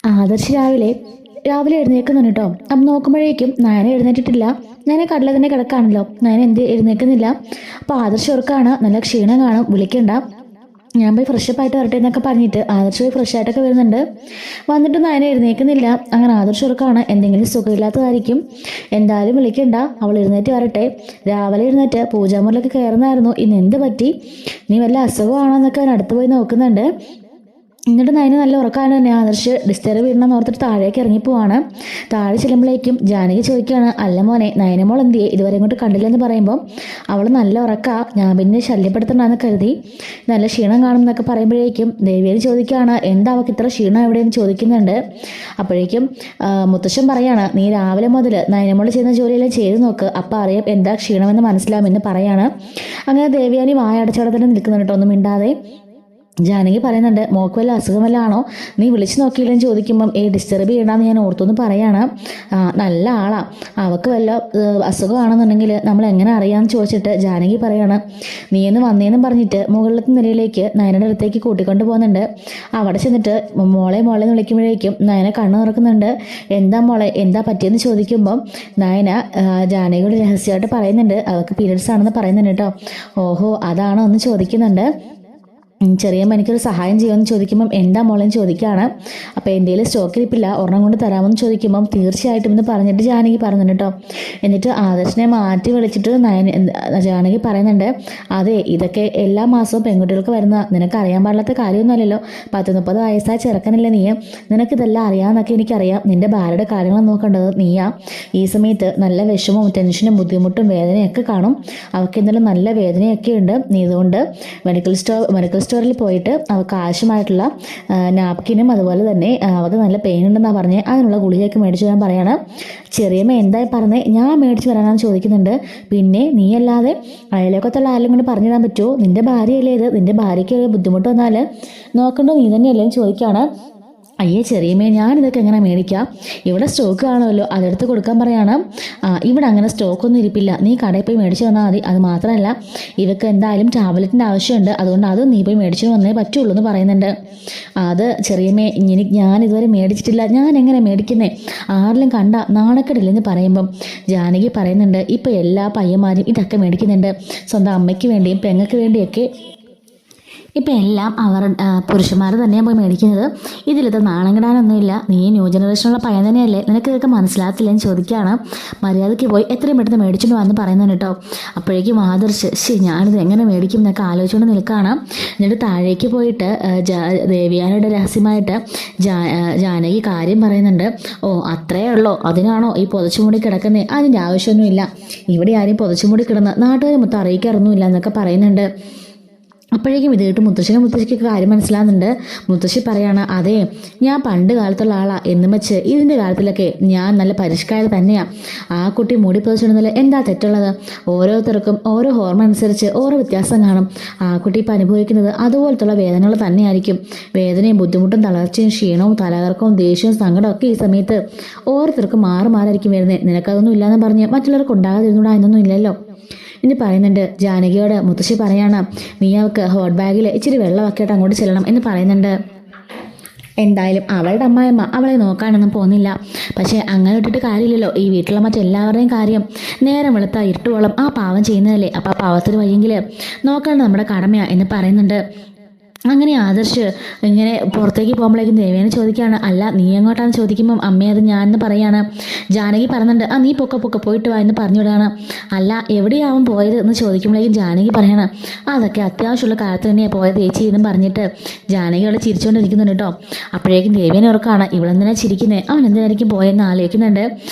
ആദർശ് രാവിലെ എഴുന്നേൽക്കുന്നുണ്ട് കേട്ടോ. അപ്പം നോക്കുമ്പോഴേക്കും നയന എഴുന്നേറ്റിട്ടില്ല. നയന കടല തന്നെ കിടക്കാണല്ലോ, നയന എന്ത് എഴുന്നേൽക്കുന്നില്ല. അപ്പോൾ ആദർശ് ഓർക്കാണ് നല്ല ക്ഷീണം കാണും, വിളിക്കണ്ട, ഞാൻ പോയി ഫ്രഷപ്പ് ആയിട്ട് വരട്ടെ എന്നൊക്കെ പറഞ്ഞിട്ട് ആദർശ് പോയി ഫ്രഷ് ആയിട്ടൊക്കെ വരുന്നുണ്ട്. വന്നിട്ട് നയന എഴുന്നേൽക്കുന്നില്ല. അങ്ങനെ ആദർശ് ഓർക്കാണ് എന്തെങ്കിലും സുഖമില്ലാത്തതായിരിക്കും, എന്തായാലും വിളിക്കണ്ട, അവൾ എഴുന്നേറ്റ് വരട്ടെ. രാവിലെ എഴുന്നേറ്റ് പൂജാമുറിലൊക്കെ കയറുന്നായിരുന്നു, ഇന്ന് എന്ത് പറ്റി, നീ വല്ല അസുഖമാണോ എന്നൊക്കെ അവൻ അടുത്ത് പോയി നോക്കുന്നുണ്ട്. എന്നിട്ട് നയന് നല്ല ഉറക്കമാണ് തന്നെ. ആദർശ് ഡിസ്റ്റർബ് ചെയ്യണമെന്ന് ഓർത്തിട്ട് താഴേക്ക് ഇറങ്ങിപ്പോവാണ്. താഴെ ചെല്ലുമ്പോഴേക്കും ജാനകി ചോദിക്കുകയാണ്, അല്ല മോനെ നയനമോൾ എന്തിയെ ഇതുവരെ ഇങ്ങോട്ട് കണ്ടില്ലെന്ന് പറയുമ്പോൾ അവൾ നല്ല ഉറക്കാ, ഞാൻ പിന്നെ ശല്യപ്പെടുത്തണ്ടെന്ന് കരുതി, നല്ല ക്ഷീണം കാണും എന്നൊക്കെ പറയുമ്പോഴേക്കും ദേവിയെ ചോദിക്കുകയാണ്, എന്താ അവൾക്ക് ഇത്ര ക്ഷീണം എവിടെയെന്ന് ചോദിക്കുന്നുണ്ട്. അപ്പോഴേക്കും മുത്തശ്ശൻ പറയാണ്, നീ രാവിലെ മുതൽ നയനമോൾ ചെയ്യുന്ന ജോലിയെല്ലാം ചെയ്ത് നോക്ക്, അപ്പം അറിയാം എന്താ ക്ഷീണമെന്ന് മനസ്സിലാമെന്ന് പറയാണ്. അങ്ങനെ ദേവിയാനി വായടച്ചവിടെ തന്നെ നിൽക്കുന്നുണ്ട് കേട്ടോ, ഒന്നും മിണ്ടാതെ. ജാനകി പറയുന്നുണ്ട്, മോക്ക് വല്ല അസുഖമല്ലാണോ, നീ വിളിച്ചു നോക്കിയില്ലെന്ന് ചോദിക്കുമ്പം ഡിസ്റ്റർബ് ചെയ്യണമെന്ന് ഞാൻ ഓർത്തൊന്ന് പറയാണ്. നല്ല ആളാ, അവൾക്ക് വല്ല അസുഖമാണെന്നുണ്ടെങ്കിൽ നമ്മൾ എങ്ങനെ അറിയാമെന്ന് ചോദിച്ചിട്ട് ജാനകി പറയാണ്. നീന്ന് വന്നേന്നും പറഞ്ഞിട്ട് മുകളിലത്തെ നിലയിലേക്ക് നയനയുടെ അടുത്തേക്ക് കൂട്ടിക്കൊണ്ട് പോകുന്നുണ്ട്. അവിടെ ചെന്നിട്ട് മോളെ മോളെ എന്ന് വിളിക്കുമ്പോഴേക്കും നയന കണ്ണു തുറക്കുന്നുണ്ട്. എന്താ മോളെ എന്താ പറ്റിയെന്ന് ചോദിക്കുമ്പം നയന ജാനകിയോട് രഹസ്യമായിട്ട് പറയുന്നുണ്ട്, അവൾക്ക് പീരിയഡ്സ് ആണെന്ന് പറയുന്നുണ്ട് കേട്ടോ. ഓഹോ അതാണോ എന്ന് ചോദിക്കുന്നുണ്ട്. ചെറിയമ്മ എനിക്കൊരു സഹായം ചെയ്യുമെന്ന് ചോദിക്കുമ്പം എന്താ മോളെന്ന് ചോദിക്കുകയാണ്. അപ്പോൾ എൻ്റെ സ്റ്റോക്ക് ഇരിപ്പില്ല, ഒരെണ്ണം കൊണ്ട് തരാമെന്ന് ചോദിക്കുമ്പം തീർച്ചയായിട്ടും എന്ന് പറഞ്ഞിട്ട് ജാനകി പറയുന്നുണ്ട് കേട്ടോ. എന്നിട്ട് ആദർശിനെ മാറ്റി വിളിച്ചിട്ട് ജാനകി പറയുന്നുണ്ട്, അതെ ഇതൊക്കെ എല്ലാ മാസവും പെൺകുട്ടികൾക്ക് വരുന്ന, നിനക്ക് അറിയാൻ പാടില്ലാത്ത കാര്യമൊന്നുമല്ലല്ലോ, 10-30 വയസ്സായ ചെറുക്കനല്ലേ നീ, നിനക്കിതെല്ലാം അറിയാമെന്നൊക്കെ എനിക്കറിയാം, നിൻ്റെ ഭാര്യയുടെ കാര്യങ്ങൾ നോക്കേണ്ടത് നീയാ. ഈ സമയത്ത് നല്ല വിഷമവും ടെൻഷനും ബുദ്ധിമുട്ടും വേദനയൊക്കെ കാണും, അവൾക്ക് എന്തായാലും നല്ല വേദനയൊക്കെ ഉണ്ട്, നീ ഇതുകൊണ്ട് മെഡിക്കൽ സ്റ്റോറിൽ പോയിട്ട് അവൾക്ക് ആവശ്യമായിട്ടുള്ള നാപ്കിനും അതുപോലെ തന്നെ അവൾക്ക് നല്ല പെയിൻ ഉണ്ടെന്നാണ് പറഞ്ഞ് അതിനുള്ള ഗുളികയൊക്കെ മേടിച്ചു തരാൻ പറയാണ്. ചെറിയമ്മ എന്തായി പറഞ്ഞേ, ഞാൻ മേടിച്ചു വരാനാണെന്ന് ചോദിക്കുന്നുണ്ട്. പിന്നെ നീ അല്ലാതെ അയലോക്കത്തുള്ള ആരെങ്കിലും കൊണ്ട് പറഞ്ഞിടാൻ പറ്റുമോ, നിന്റെ ഭാര്യയല്ലേ ഇത്, നിന്റെ ഭാര്യയ്ക്ക് ബുദ്ധിമുട്ട് വന്നാൽ നോക്കേണ്ടത് നീ തന്നെയല്ലേ എന്ന് ചോദിക്കുകയാണ്. അയ്യേ ചെറിയമ്മേ ഞാനിതൊക്കെ എങ്ങനെ മേടിക്കാം, ഇവിടെ സ്റ്റോക്ക് കാണുമല്ലോ അതെടുത്ത് കൊടുക്കാൻ പറയാണ്. ഇവിടെ അങ്ങനെ സ്റ്റോക്കൊന്നും ഇരിപ്പില്ല, നീ കടയിൽ പോയി മേടിച്ചു വന്നാൽ മതി, അത് മാത്രമല്ല ഇവക്ക് എന്തായാലും ടാബ്ലറ്റിൻ്റെ ആവശ്യമുണ്ട്, അതുകൊണ്ട് അത് നീ പോയി മേടിച്ചു വന്നേ പറ്റുള്ളൂ എന്ന് പറയുന്നുണ്ട്. അത് ചെറിയമ്മേ ഞാൻ ഇതുവരെ മേടിച്ചിട്ടില്ല, ഞാൻ എങ്ങനെ മേടിക്കുന്നേ, ആരിലും കണ്ട നാണക്കെടില്ലെന്ന് പറയുമ്പം ജാനകി പറയുന്നുണ്ട്, ഇപ്പം എല്ലാ പയ്യന്മാരും ഇതൊക്കെ മേടിക്കുന്നുണ്ട്, സ്വന്തം അമ്മയ്ക്ക് വേണ്ടിയും പെങ്ങൾക്ക് വേണ്ടിയൊക്കെ ഇപ്പം എല്ലാം അവർ പുരുഷന്മാർ തന്നെയാണ് പോയി മേടിക്കുന്നത്, ഇതിലിത് നാണം കിടാനൊന്നുമില്ല, നീ ന്യൂ ജനറേഷനുള്ള പയ്യൻ തന്നെയല്ലേ, നിനക്ക് ഇതൊക്കെ മനസ്സിലാകത്തില്ലെന്ന് ചോദിക്കുകയാണ്. മര്യാദയ്ക്ക് പോയി എത്രയും പെട്ടെന്ന് മേടിച്ചിട്ട് വന്ന് പറയുന്നുണ്ട് കേട്ടോ. അപ്പോഴേക്കും ആദർശ് ഞാനിത് എങ്ങനെ മേടിക്കും എന്നൊക്കെ ആലോചിച്ചുകൊണ്ട് നിൽക്കുകയാണ്. എന്നിട്ട് താഴേക്ക് പോയിട്ട് ദേവിയാനയുടെ രഹസ്യമായിട്ട് ജാനകി കാര്യം പറയുന്നുണ്ട്. ഓ അത്രയേ ഉള്ളോ, അതിനാണോ ഈ പുതച്ചുമൂടി കിടക്കുന്നത്, അതിൻ്റെ ആവശ്യമൊന്നുമില്ല, ഇവിടെ ആരും പുതച്ചുമൂടി കിടന്ന് നാട്ടുകാരെ മൊത്തം അറിയിക്കാറൊന്നുമില്ല എന്നൊക്കെ പറയുന്നുണ്ട്. അപ്പോഴേക്കും ഇത് കേട്ട് മുത്തശ്ശിക്ക് കാര്യം മനസ്സിലാകുന്നുണ്ട്. മുത്തശ്ശി പറയാണ്, അതെ ഞാൻ പണ്ട് കാലത്തുള്ള ആളാ എന്നും വെച്ച് ഇതിൻ്റെ കാര്യത്തിലൊക്കെ ഞാൻ നല്ല പരിഷ്കാരം തന്നെയാണ്, ആ കുട്ടി മൂടി പൊതിച്ചിടുന്നതിൽ എന്താ തെറ്റുള്ളത്, ഓരോരുത്തർക്കും ഓരോ ഹോർമോൺ അനുസരിച്ച് ഓരോ വ്യത്യാസം കാണും, ആ കുട്ടി ഇപ്പം അനുഭവിക്കുന്നത് അതുപോലത്തുള്ള വേദനകൾ തന്നെയായിരിക്കും, വേദനയും ബുദ്ധിമുട്ടും തളർച്ചയും ക്ഷീണവും തലകറക്കവും ദേഷ്യവും സങ്കടവും ഒക്കെ ഈ സമയത്ത് ഓരോരുത്തർക്കും മാറിയിരിക്കും വരുന്നത്, നിനക്കതൊന്നും ഇല്ലയെന്ന് പറഞ്ഞ് മറ്റുള്ളവർക്ക് ഉണ്ടാകാതിരുന്നൂടാ എന്നൊന്നും ഇല്ലല്ലോ എന്ന് പറയുന്നുണ്ട്. ജാനകിയോട് മുത്തശ്ശി പറയാണ്, നീ അവൾക്ക് ഹോട്ട് ബാഗിൽ ഇച്ചിരി വെള്ളമാക്കിയിട്ട് അങ്ങോട്ട് ചെല്ലണം എന്ന് പറയുന്നുണ്ട്. എന്തായാലും അവളുടെ അമ്മായിമ്മ അവളെ നോക്കാനൊന്നും പോകുന്നില്ല, പക്ഷേ അങ്ങനെ ഇട്ടിട്ട് കാര്യമില്ലല്ലോ, ഈ വീട്ടിലുള്ള മറ്റെല്ലാവരുടെയും കാര്യം നേരം വെളുത്ത ഇരുട്ടുവോളം ആ പാവം ചെയ്യുന്നതല്ലേ, അപ്പോൾ ആ പാവത്തിന് വയ്യെങ്കിൽ നോക്കേണ്ടത് നമ്മുടെ കടമയാ എന്ന് പറയുന്നുണ്ട്. അങ്ങനെ ആദർശ് ഇങ്ങനെ പുറത്തേക്ക് പോകുമ്പോഴേക്കും ദേവേനെ ചോദിക്കുകയാണ്, അല്ല നീ എങ്ങോട്ടാണ് ചോദിക്കുമ്പം അമ്മേ അത് ഞാനെന്ന് പറയാണ്. ജാനകി പറയുന്നുണ്ട്, നീ പൊക്കെ പോയിട്ട് വാ എന്ന് പറഞ്ഞു വിടുകയാണ്. അല്ല എവിടെയാവും പോയത് എന്ന് ചോദിക്കുമ്പോഴേക്കും ജാനകി പറയാണ്, അതൊക്കെ അത്യാവശ്യമുള്ള കാലത്ത് തന്നെയാണ് പോയത് ചേച്ചി എന്നും പറഞ്ഞിട്ട് ജാനകി അവിടെ ചിരിച്ചുകൊണ്ടിരിക്കുന്നുണ്ട് കേട്ടോ. അപ്പോഴേക്കും ദേവേനെ ഉറക്കാണ്, ഇവളെന്തിനാ ചിരിക്കുന്നത്, അവൻ എന്തിനായിരിക്കും പോയെന്ന് ആലോചിക്കുന്നുണ്ട്.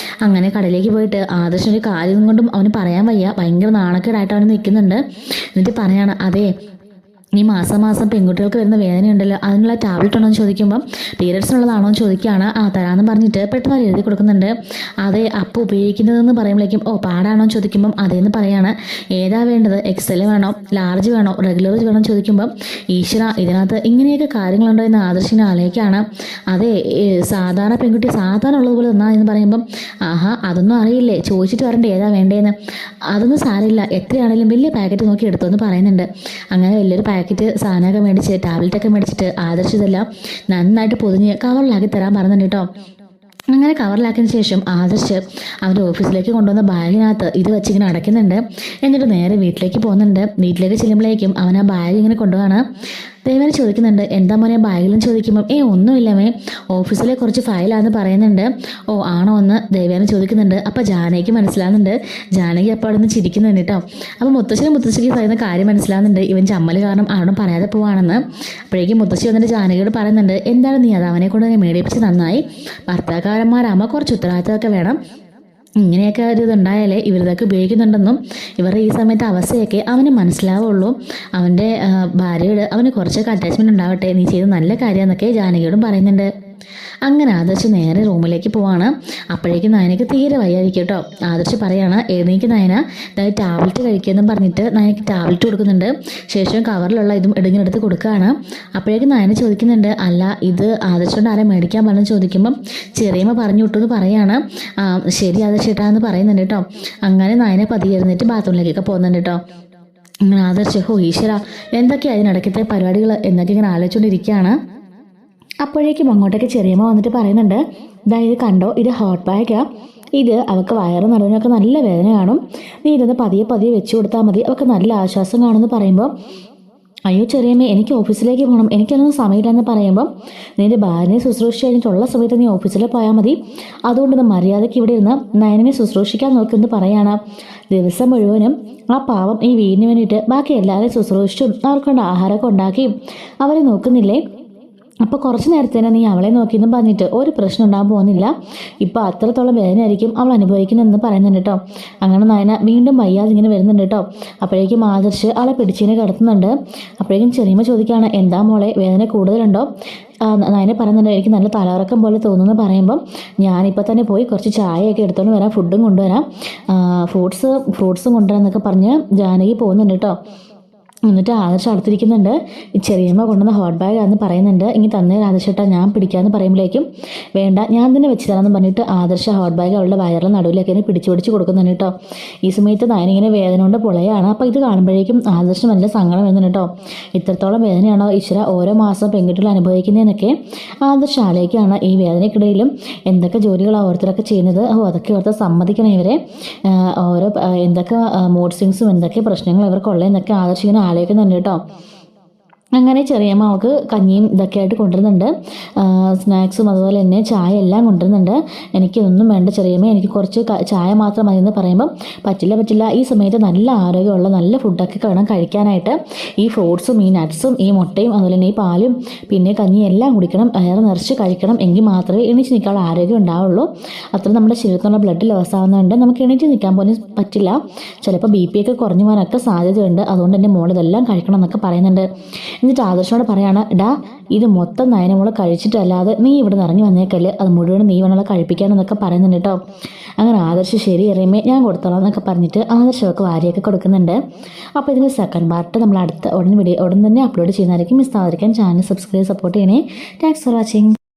അങ്ങനെ കടയിലേക്ക് പോയിട്ട് ആദർശിൻ്റെ കാര്യം കൊണ്ടും അവന് പറയാൻ വയ്യ, ഭയങ്കര നാണക്കേടായിട്ട് അവന് നിൽക്കുന്നുണ്ട്. എന്നിട്ട് പറയാണ്, അതെ ഈ മാസം പെൺകുട്ടികൾക്ക് വരുന്ന വേദനയുണ്ടല്ലോ, അതിനുള്ള ടാബ്ലറ്റ് ഉണ്ടോ എന്ന് ചോദിക്കുമ്പം പീരിയഡ്സിനുള്ളതാണോ എന്ന് ചോദിക്കുകയാണ്. തരാമെന്ന് പറഞ്ഞിട്ട് പെട്ടെന്ന് അവർ എഴുതി കൊടുക്കുന്നുണ്ട്. അതെ അപ്പോൾ ഉപയോഗിക്കുന്നതെന്ന് പറയുമ്പോഴേക്കും പാടാണോ എന്ന് ചോദിക്കുമ്പം അതേന്ന് പറയാണ്. ഏതാ വേണ്ടത്, XL വേണോ ലാർജ് വേണോ റെഗുലർ വേണോ എന്ന് ചോദിക്കുമ്പം ഈശ്വര ഇതിനകത്ത് ഇങ്ങനെയൊക്കെ കാര്യങ്ങളുണ്ടോ എന്ന് ആദർശിനെ ആലോചിക്കുകയാണ്. അതെ സാധാരണ പെൺകുട്ടി സാധാരണ ഉള്ളതുപോലെ തന്നാ എന്ന് പറയുമ്പം അതൊന്നും അറിയില്ലേ, ചോദിച്ചിട്ട് വരണ്ടേ ഏതാ വേണ്ടതെന്ന്, അതൊന്നും സാരമില്ല എത്രയാണെങ്കിലും വലിയ പാക്കറ്റ് നോക്കി എടുത്തോ എന്ന് പറയുന്നുണ്ട്. അങ്ങനെ വലിയൊരു പാക്കറ്റ് സാധനമൊക്കെ മേടിച്ച് ടാബ്ലറ്റൊക്കെ മേടിച്ചിട്ട് ആദർശ് ഇതെല്ലാം നന്നായിട്ട് പൊതിഞ്ഞ് കവറിലാക്കി തരാൻ പറഞ്ഞിട്ടുണ്ട് കേട്ടോ. അങ്ങനെ കവറിലാക്കിയതിന് ശേഷം ആദർശ് അവൻ്റെ ഓഫീസിലേക്ക് കൊണ്ടുവന്ന ബാഗിനകത്ത് ഇത് വെച്ചിങ്ങനെ അടയ്ക്കുന്നുണ്ട്. എന്നിട്ട് നേരെ വീട്ടിലേക്ക് പോകുന്നുണ്ട്. വീട്ടിലേക്ക് ചെല്ലുമ്പോഴേക്കും അവൻ ആ ബാഗ് ഇങ്ങനെ കൊണ്ടുപോവാണ്. ദേവേനെ ചോദിക്കുന്നുണ്ട്, എന്താ മോനെ ബാഗിലും ചോദിക്കുമ്പം ഒന്നുമില്ലമേ, ഓഫീസിലെ കുറച്ച് ഫയലാണെന്ന് പറയുന്നുണ്ട്. ഓ ആണോ എന്ന് ദേവേനെ ചോദിക്കുന്നുണ്ട്. അപ്പോൾ ജാനകിക്ക് മനസ്സിലാകുന്നുണ്ട്. ജാനകി അപ്പോൾ അവിടെ നിന്ന് ചിരിക്കുന്നുണ്ട് കേട്ടോ. അപ്പോൾ മുത്തശ്ശിക്ക് പറയുന്ന കാര്യം മനസ്സിലാകുന്നുണ്ട്, ഇവൻ ചമ്മൽ കാരണം അവിടെ പറയാതെ പോവാണെന്ന്. അപ്പോഴേക്കും മുത്തശ്ശി വന്നിട്ട് ജാനകിയോട് പറയുന്നുണ്ട്, എന്താണ് നീ അത് അവനെ കൊണ്ട് മേടിപ്പിച്ച് നന്നായി, ഭർത്താക്കന്മാരാകുമ്പോൾ കുറച്ച് ഉത്തരവാദിത്തമൊക്കെ വേണം, ഇങ്ങനെയൊക്കെ ഒരു ഇതുണ്ടായാലേ ഇവരിതൊക്കെ ഉപയോഗിക്കുന്നുണ്ടെന്നും ഇവരുടെ ഈ സമയത്തെ അവസ്ഥയൊക്കെ അവന് മനസ്സിലാവുള്ളൂ, അവൻ്റെ ഭാര്യയോട് അവന് കുറച്ചൊക്കെ അറ്റാച്ച്മെൻറ്റ് ഉണ്ടാവട്ടെ, നീ ചെയ്ത് നല്ല കാര്യമെന്നൊക്കെ ജാനകിയോടും പറയുന്നുണ്ട്. അങ്ങനെ ആദർശ് നേരെ റൂമിലേക്ക് പോവാണ്. അപ്പോഴേക്കും നയനയ്ക്ക് തീരെ വയ്യായിരിക്കും കേട്ടോ. ആദർശ് പറയാണ്, എഴുന്നേക്ക് നയന, ടാബ്ലറ്റ് കഴിക്കുമെന്നും പറഞ്ഞിട്ട് നയനയ്ക്ക് ടാബ്ലറ്റ് കൊടുക്കുന്നുണ്ട്. ശേഷം കവറിലുള്ള ഇതും എടുത്ത് കൊടുക്കുകയാണ്. അപ്പോഴേക്കും നയന ചോദിക്കുന്നുണ്ട്, അല്ല ഇത് ആദർശോണ്ട് ആരെ മേടിക്കാൻ പറഞ്ഞു ചോദിക്കുമ്പം ചെറിയമ്മ പറഞ്ഞു വിട്ടു എന്ന് പറയാണ്. ശരി ആദർശേട്ടാ എന്ന് പറയുന്നുണ്ട് കേട്ടോ. അങ്ങനെ നയനെ പതിയെ എഴുന്നേറ്റ് ബാത്റൂമിലേക്കൊക്കെ പോകുന്നുണ്ട് കേട്ടോ. അങ്ങനെ ആദർശ്, ഹോ ഈശ്വര, എന്തൊക്കെയാണ് അതിനിടയ്ക്കത്തെ പരിപാടികൾ എന്നൊക്കെ ഇങ്ങനെ ആലോചിച്ചുകൊണ്ടിരിക്കുകയാണ്. അപ്പോഴേക്കും അങ്ങോട്ടേക്ക് ചെറിയമ്മ വന്നിട്ട് പറയുന്നുണ്ട്, ഇത് കണ്ടോ, ഇത് ഹോട്ട് ബാഗാണ്, ഇത് അവൾക്ക് വയറ് നടുവിനൊക്കെ നല്ല വേദന കാണും, നീ ഇതൊന്ന് പതിയെ വെച്ച് കൊടുത്താൽ മതി, അവൾക്ക് നല്ല ആശ്വാസം കാണുമെന്ന് പറയുമ്പോൾ, അയ്യോ ചെറിയമ്മേ എനിക്ക് ഓഫീസിലേക്ക് പോകണം, എനിക്കൊന്നും സമയമില്ലെന്ന് പറയുമ്പം, നിന്റെ ഭാര്യനെ ശുശ്രൂഷിച്ച് കഴിഞ്ഞിട്ടുള്ള സമയത്ത് നീ ഓഫീസിൽ പോയാൽ മതി, അതുകൊണ്ടൊന്ന് മര്യാദയ്ക്ക് ഇവിടെ ഇരുന്ന് നയനെ ശുശ്രൂഷിക്കാൻ നോക്കുമെന്ന് പറയാണ്. ദിവസം മുഴുവനും ആ പാവം ഈ വീടിന് വേണ്ടിയിട്ട് ബാക്കി എല്ലാവരെയും ശുശ്രൂഷിച്ചും അവർക്കൊണ്ട് ആഹാരമൊക്കെ ഉണ്ടാക്കിയും അവരെ നോക്കുന്നില്ലേ, അപ്പോൾ കുറച്ച് നേരത്തേനെ നീ അവളെ നോക്കിയെന്നും പറഞ്ഞിട്ട് ഒരു പ്രശ്നം ഉണ്ടാകാൻ പോകുന്നില്ല, ഇപ്പോൾ അത്രത്തോളം വേദനയായിരിക്കും അവൾ അനുഭവിക്കുന്നതെന്ന് പറയുന്നുണ്ട് കേട്ടോ. അങ്ങനെ നയന വീണ്ടും വയ്യാതെ ഇങ്ങനെ വരുന്നുണ്ട് കേട്ടോ. അപ്പോഴേക്കും ആദർശ് അവളെ പിടിച്ചിനെ കിടത്തുന്നുണ്ട്. അപ്പോഴേക്കും ചെറിയമ്മ ചോദിക്കുകയാണ്, എന്താ മോളെ വേദന കൂടുതലുണ്ടോ? നയനെ പറയുന്നുണ്ട്, എനിക്ക് നല്ല തലകറക്കം പോലെ തോന്നുന്നു പറയുമ്പം, ഞാനിപ്പോൾ തന്നെ പോയി കുറച്ച് ചായയൊക്കെ എടുത്തുകൊണ്ട് വരാം, ഫുഡും കൊണ്ടുവരാം, ഫ്രൂട്ട്സും കൊണ്ടുവരാമെന്നൊക്കെ പറഞ്ഞ് ജാനകി പോകുന്നുണ്ട് കേട്ടോ. എന്നിട്ട് ആദർശ് അടുത്തിരിക്കുന്നുണ്ട്. ഈ ചെറിയമ്മ കൊണ്ടുവന്ന ഹോട്ട് ബാഗാണെന്ന് പറയുന്നുണ്ട്. ഇനി തന്നെ ആദർശേട്ടാ ഞാൻ പിടിക്കാമെന്ന് പറയുമ്പോഴേക്കും, വേണ്ട ഞാൻ തന്നെ വെച്ച് തരാമെന്ന് പറഞ്ഞിട്ട് ആദർശ ഹോട്ട് ബാഗ് അവളുടെ വയറിലെ നടുവിലൊക്കെ പിടിച്ചു കൊടുക്കുന്നുണ്ട് കേട്ടോ. ഈ സമയത്ത് നയനിങ്ങനെ വേദന കൊണ്ട് പൊളയാണ്. അപ്പോൾ ഇത് കാണുമ്പോഴേക്കും ആദർശം നല്ല സങ്കടം വരുന്നുണ്ട് കേട്ടോ. ഇത്രത്തോളം വേദനയാണോ ഈശ്വര ഓരോ മാസം പെൺകുട്ടികൾ അനുഭവിക്കുന്നതിനൊക്കെ ആദർശ ആലോചിക്കുകയാണ്. ഈ വേദനയ്ക്കിടയിലും എന്തൊക്കെ ജോലികളാണ് ഓരോരുത്തരൊക്കെ ചെയ്യുന്നത്, അതൊക്കെ ഓർത്ത് സമ്മതിക്കണം ഇവരെ, ഓരോ എന്തൊക്കെ മൂഡ് സ്വിങ്സും എന്തൊക്കെ പ്രശ്നങ്ങൾ ഇവർക്കുള്ളതെന്നൊക്കെ ആദർശം ഇങ്ങനെ ആലോചിക്കുന്നുണ്ട് കേട്ടോ. അങ്ങനെ ചെറിയമ്മ അവൾക്ക് കഞ്ഞിയും ഇതൊക്കെ ആയിട്ട് കൊണ്ടുവരുന്നുണ്ട്, സ്നാക്സും അതുപോലെ തന്നെ ചായ എല്ലാം കൊണ്ടുവരുന്നുണ്ട്. എനിക്കിതൊന്നും വേണ്ട ചെറിയമ്മ, എനിക്ക് കുറച്ച് ചായ മാത്രം മതി എന്ന് പറയുമ്പം, പറ്റില്ല, ഈ സമയത്ത് നല്ല ആരോഗ്യമുള്ള നല്ല ഫുഡൊക്കെ വേണം കഴിക്കാനായിട്ട്, ഈ ഫ്രൂട്ട്സും ഈ നട്ട്സും ഈ മുട്ടയും അതുപോലെ തന്നെ ഈ പാലും പിന്നെ കഞ്ഞിയും എല്ലാം കുടിക്കണം, വയറ് നിറച്ച് കഴിക്കണം, എങ്കിൽ മാത്രമേ എണീച്ച് നിൽക്കാനുള്ള ആരോഗ്യം ഉണ്ടാവുള്ളൂ. അത്ര നമ്മുടെ ശരീരത്തിലുള്ള ബ്ലഡ് ലോസ് ആവുന്നതുകൊണ്ട് നമുക്ക് എണീറ്റ് നിൽക്കാൻ പോലും പറ്റില്ല, ചിലപ്പോൾ BP ഒക്കെ കുറഞ്ഞു പോകാനൊക്കെ സാധ്യതയുണ്ട്, അതുകൊണ്ട് തന്നെ മോൾ ഇതെല്ലാം കഴിക്കണം എന്നൊക്കെ പറയുന്നുണ്ട്. എന്നിട്ട് ആദർശനോട് പറയാണ്, ഇത് മൊത്തം നയനമോളെ കഴിച്ചിട്ടല്ലാതെ നീ ഇവിടെ നിന്ന് ഇറങ്ങി വന്നേക്കല്ലേ, അത് മുഴുവൻ നീ വേണമല്ലോ കഴിപ്പിക്കാനെന്നൊക്കെ പറയുന്നുണ്ട് കേട്ടോ. അങ്ങനെ ആദർശ് ശരി എറിയുമേ ഞാൻ കൊടുത്തോളാം എന്നൊക്കെ പറഞ്ഞിട്ട് ആദർശമൊക്കെ വാരിയൊക്കെ കൊടുക്കുന്നുണ്ട്. അപ്പോൾ ഇതിന് സെക്കൻഡ് പാർട്ട് നമ്മൾ ഉടൻ തന്നെ അപ്ലോഡ് ചെയ്യുന്നതായിരിക്കും. മിസ് ആവാതിരിക്കാൻ ചാനൽ സബ്സ്ക്രൈബ് സപ്പോർട്ട് ചെയ്യണേ. Thanks for watching.